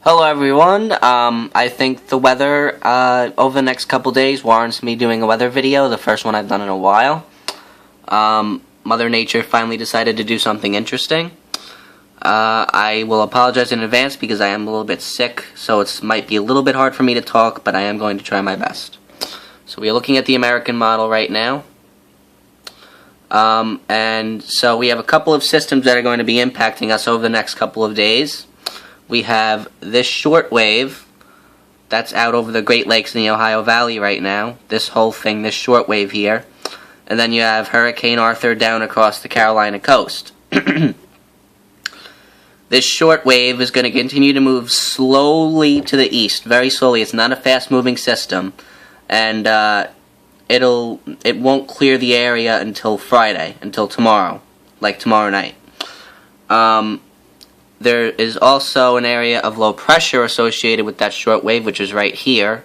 Hello everyone, I think the weather over the next couple days warrants me doing a weather video, the first one I've done in a while. Mother Nature finally decided to do something interesting. I will apologize in advance because I am a little bit sick, so it might be a little bit hard for me to talk, but I am going to try my best. So we are looking at the American model right now. And so we have a couple of systems that are going to be impacting us over the next couple of days. We have this shortwave that's out over the Great Lakes in the Ohio Valley right now. This whole thing, this shortwave here. And then you have Hurricane Arthur down across the Carolina coast. This shortwave is going to continue to move slowly to the east, very slowly. It's not a fast-moving system, and it won't clear the area until Friday, until tomorrow, like tomorrow night. There is also an area of low pressure associated with that shortwave, which is right here,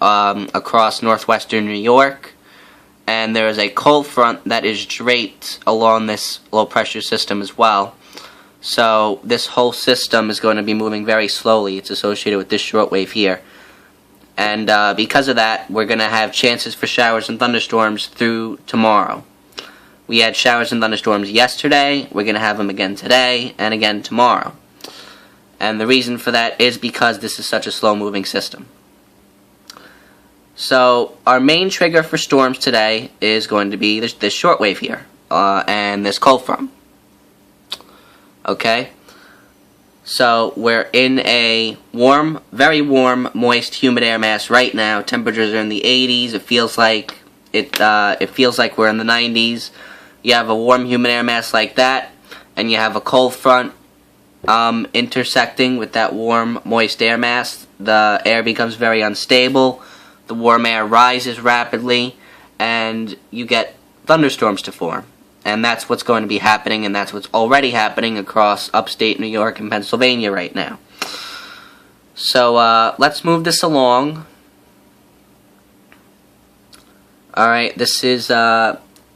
across northwestern New York. And there is a cold front that is draped along this low pressure system as well. So this whole system is going to be moving very slowly. It's associated with this shortwave here. And because of that, we're going to have chances for showers and thunderstorms through tomorrow. We had showers and thunderstorms yesterday, we're going to have them again today, and again tomorrow. And the reason for that is because this is such a slow-moving system. So, our main trigger for storms today is going to be this shortwave here, and this cold front. Okay? So, we're in a warm, very warm, moist, humid air mass right now. Temperatures are in the 80s, it feels like we're in the 90s. You have a warm, humid air mass like that, and you have a cold front intersecting with that warm, moist air mass. The air becomes very unstable, the warm air rises rapidly, and you get thunderstorms to form. And that's what's going to be happening, and that's what's already happening across upstate New York and Pennsylvania right now. So, let's move this along. Alright, this is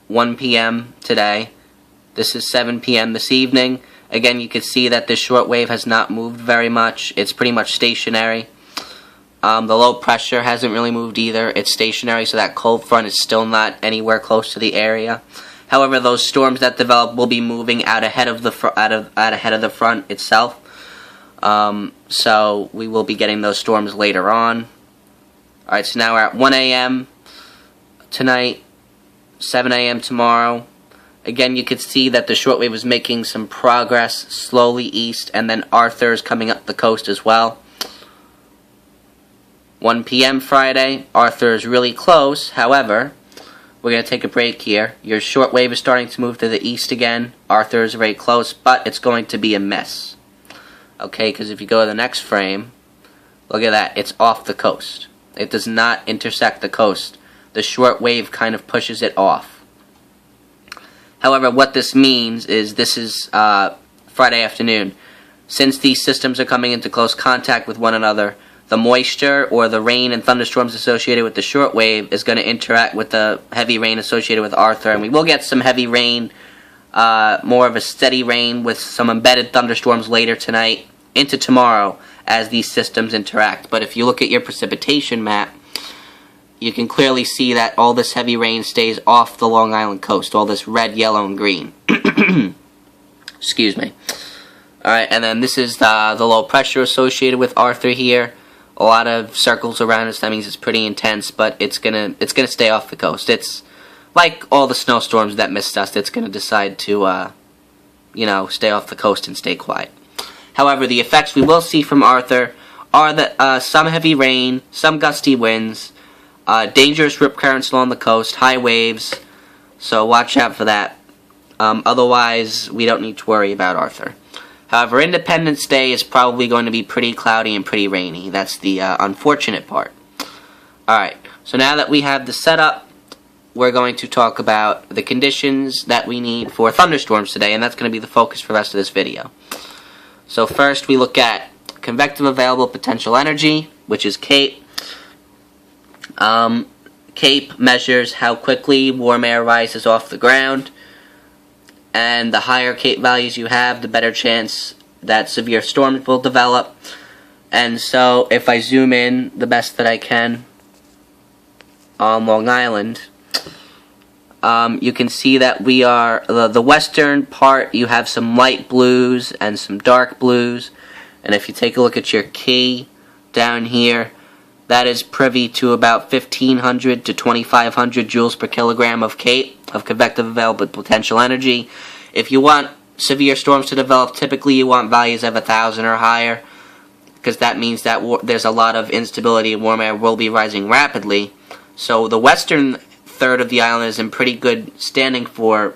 1 p.m. today. This is 7 p.m. this evening. Again, you can see that this shortwave has not moved very much. It's pretty much stationary. The low pressure hasn't really moved either. It's stationary, so that cold front is still not anywhere close to the area. However, those storms that develop will be moving out ahead of the front itself. So we will be getting those storms later on. Alright, so now we're at 1 a.m. tonight. 7 a.m. tomorrow. Again, you could see that the shortwave is making some progress slowly east, and then Arthur is coming up the coast as well. 1 p.m. Friday, Arthur is really close. However, we're going to take a break here. Your shortwave is starting to move to the east again. Arthur is very close, but it's going to be a miss. Okay, because if you go to the next frame, look at that. It's off the coast. It does not intersect the coast. The shortwave kind of pushes it off. However, what this means is this is Friday afternoon. Since these systems are coming into close contact with one another, the moisture or the rain and thunderstorms associated with the shortwave is going to interact with the heavy rain associated with Arthur. And we will get some heavy rain, more of a steady rain with some embedded thunderstorms later tonight into tomorrow as these systems interact. But if you look at your precipitation map, you can clearly see that all this heavy rain stays off the Long Island coast. All this red, yellow, and green. Excuse me. Alright, and then this is the low pressure associated with Arthur here. A lot of circles around us. That means it's pretty intense, but it's gonna stay off the coast. It's like all the snowstorms that missed us. It's gonna decide to, stay off the coast and stay quiet. However, the effects we will see from Arthur are that some heavy rain, some gusty winds, dangerous rip currents along the coast, high waves, so watch out for that. Otherwise, we don't need to worry about Arthur. However, Independence Day is probably going to be pretty cloudy and pretty rainy. That's the unfortunate part. Alright, so now that we have the setup, we're going to talk about the conditions that we need for thunderstorms today, and that's going to be the focus for the rest of this video. So first, we look at convective available potential energy, which is CAPE. CAPE measures how quickly warm air rises off the ground, and the higher CAPE values you have, the better chance that severe storms will develop. And so if I zoom in the best that I can on Long Island, you can see that we are, the western part, you have some light blues and some dark blues. And if you take a look at your key down here, that is privy to about 1,500 to 2,500 joules per kilogram of CAPE, of convective available potential energy. If you want severe storms to develop, typically you want values of 1,000 or higher, because that means that there's a lot of instability and warm air will be rising rapidly. So the western third of the island is in pretty good standing for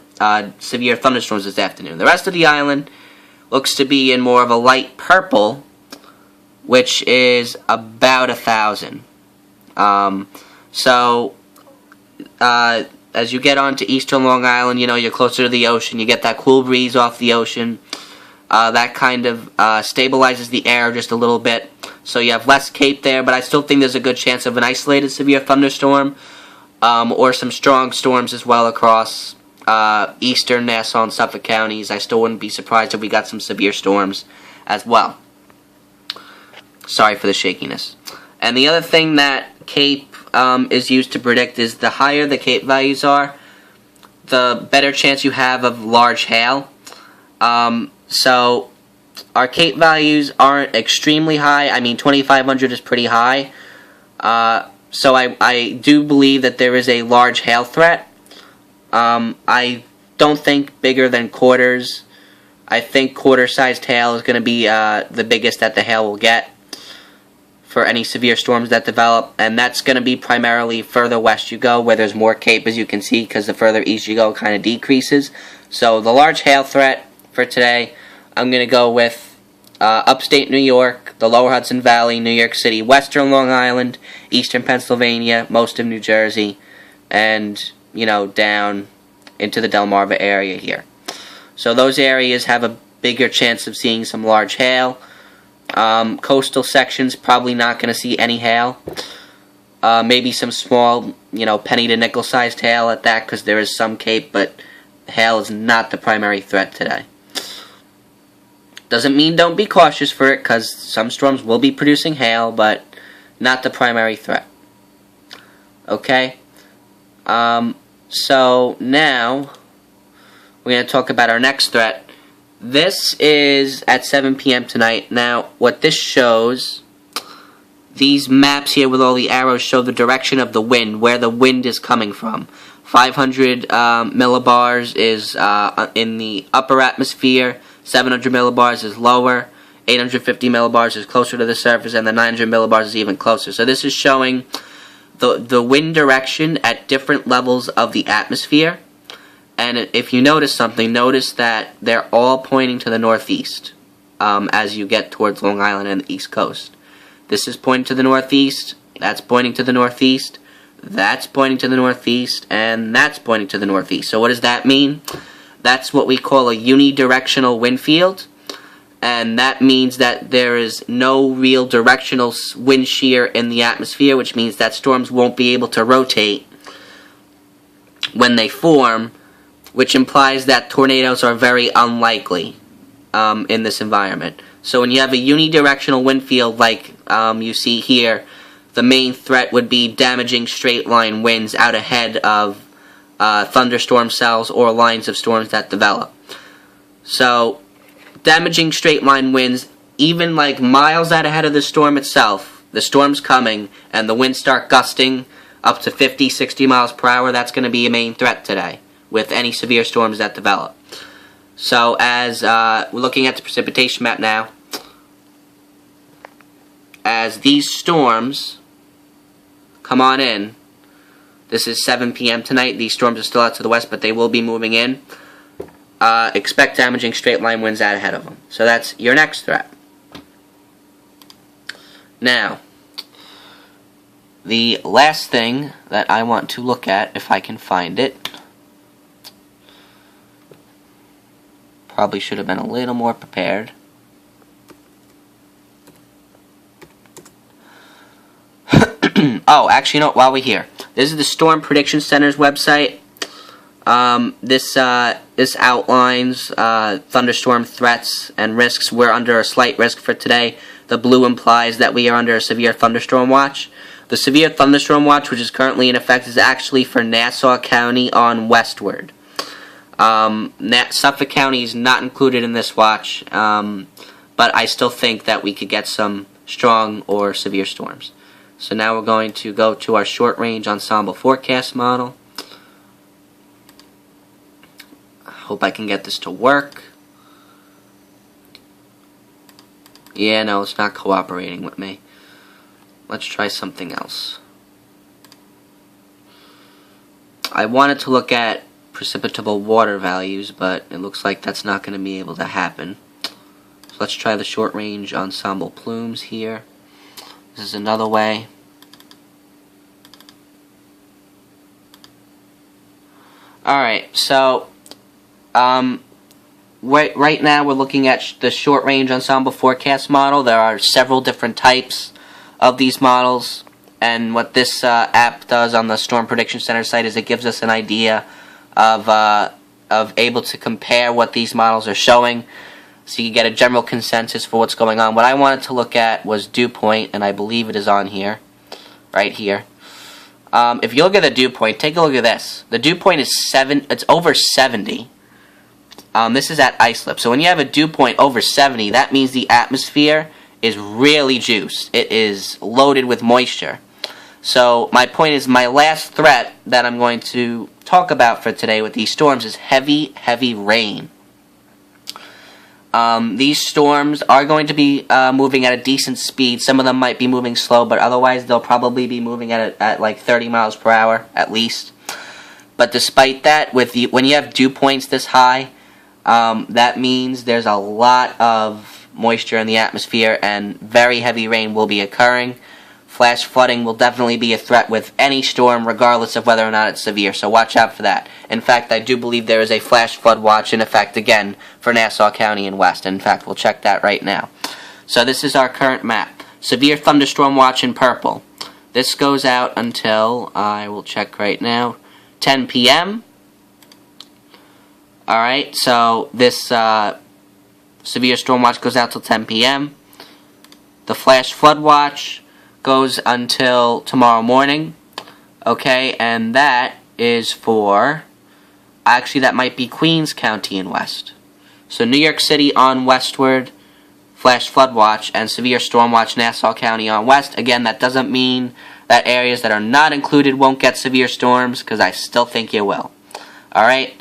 severe thunderstorms this afternoon. The rest of the island looks to be in more of a light purple, which is about 1,000. As you get onto eastern Long Island, you're closer to the ocean. You get that cool breeze off the ocean. That kind of stabilizes the air just a little bit. So you have less CAPE there, but I still think there's a good chance of an isolated severe thunderstorm, or some strong storms as well across eastern Nassau and Suffolk counties. I still wouldn't be surprised if we got some severe storms as well. Sorry for the shakiness. And the other thing that CAPE is used to predict is the higher the CAPE values are, the better chance you have of large hail. So our CAPE values aren't extremely high. I mean, 2,500 is pretty high. So I do believe that there is a large hail threat. I don't think bigger than quarters. I think quarter-sized hail is going to be the biggest that the hail will get for any severe storms that develop, and that's going to be primarily further west you go, where there's more CAPE, as you can see, because the further east you go, it kind of decreases. So the large hail threat for today, I'm going to go with upstate New York, the lower Hudson Valley, New York City, western Long Island, eastern Pennsylvania, most of New Jersey, and, down into the Delmarva area here. So those areas have a bigger chance of seeing some large hail. Coastal sections probably not going to see any hail. Maybe some small, penny to nickel sized hail at that, because there is some CAPE, but hail is not the primary threat today. Doesn't mean don't be cautious for it, because some storms will be producing hail, but not the primary threat. Okay? So now we're going to talk about our next threat. This is at 7 p.m. tonight. Now, what this shows, these maps here with all the arrows show the direction of the wind, where the wind is coming from. 500 millibars is in the upper atmosphere, 700 millibars is lower, 850 millibars is closer to the surface, and the 900 millibars is even closer. So this is showing the wind direction at different levels of the atmosphere. And if you notice something, notice that they're all pointing to the northeast as you get towards Long Island and the East Coast. This is pointing to the northeast, that's pointing to the northeast, that's pointing to the northeast, and that's pointing to the northeast. So what does that mean? That's what we call a unidirectional wind field, and that means that there is no real directional wind shear in the atmosphere, which means that storms won't be able to rotate when they form, which implies that tornadoes are very unlikely in this environment. So when you have a unidirectional wind field like you see here, the main threat would be damaging straight-line winds out ahead of thunderstorm cells or lines of storms that develop. So damaging straight-line winds, even like miles out ahead of the storm itself, the storm's coming and the winds start gusting up to 50, 60 miles per hour, that's going to be a main threat today with any severe storms that develop. So as we're looking at the precipitation map now, as these storms come on in, this is 7 p.m. tonight, these storms are still out to the west, but they will be moving in. Expect damaging straight line winds out ahead of them. So that's your next threat. Now, the last thing that I want to look at, if I can find it, probably should have been a little more prepared. Oh, actually, no, while we're here, this is the Storm Prediction Center's website. This outlines thunderstorm threats and risks. We're under a slight risk for today. The blue implies that we are under a severe thunderstorm watch. The severe thunderstorm watch, which is currently in effect, is actually for Nassau County on westward. Suffolk County is not included in this watch, but I still think that we could get some strong or severe storms. So now we're going to go to our short-range ensemble forecast model. I hope I can get this to work. Yeah, no, it's not cooperating with me. Let's try something else. I wanted to look at precipitable water values, but it looks like that's not going to be able to happen. So let's try the short-range ensemble plumes here. This is another way. Alright, so right now we're looking at the short-range ensemble forecast model. There are several different types of these models, and what this app does on the Storm Prediction Center site is it gives us an idea of able to compare what these models are showing, so you get a general consensus for what's going on. What I wanted to look at was dew point, and I believe it is on here, right here. If you look at the dew point, take a look at this. The dew point is it's over 70. This is at islip. So when you have a dew point over 70, that means the atmosphere is really juiced. It is loaded with moisture. So my point is, my last threat that I'm going to talk about for today with these storms is heavy, heavy rain. These storms are going to be moving at a decent speed. Some of them might be moving slow, but otherwise they'll probably be moving at like 30 miles per hour at least. But despite that, when you have dew points this high, that means there's a lot of moisture in the atmosphere, and very heavy rain will be occurring. Flash flooding will definitely be a threat with any storm, regardless of whether or not it's severe, so watch out for that. In fact, I do believe there is a flash flood watch in effect again for Nassau County and West. In fact, we'll check that right now. So this is our current map. Severe thunderstorm watch in purple. This goes out until, I will check right now, 10 p.m. Alright, so this severe storm watch goes out till 10 p.m. The flash flood watch goes until tomorrow morning. Okay, and that is for, actually that might be Queens County and West. So New York City on westward, flash flood watch, and severe storm watch Nassau County on west. Again, that doesn't mean that areas that are not included won't get severe storms, because I still think you will. Alright,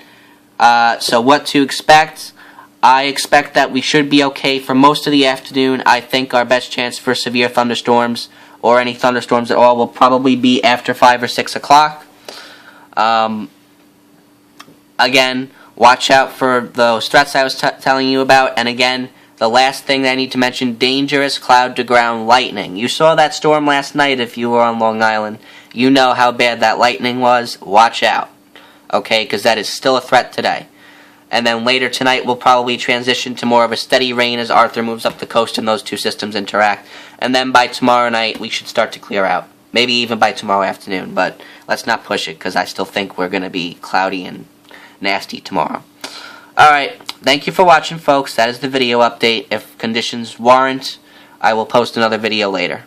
so what to expect? I expect that we should be okay for most of the afternoon. I think our best chance for severe thunderstorms, or any thunderstorms at all, will probably be after 5 or 6 o'clock. Again, watch out for those threats I was telling you about. And again, the last thing that I need to mention, dangerous cloud-to-ground lightning. You saw that storm last night if you were on Long Island. You know how bad that lightning was. Watch out. Okay, because that is still a threat today. And then later tonight we'll probably transition to more of a steady rain as Arthur moves up the coast and those two systems interact. And then by tomorrow night we should start to clear out. Maybe even by tomorrow afternoon, but let's not push it because I still think we're going to be cloudy and nasty tomorrow. Alright, thank you for watching, folks. That is the video update. If conditions warrant, I will post another video later.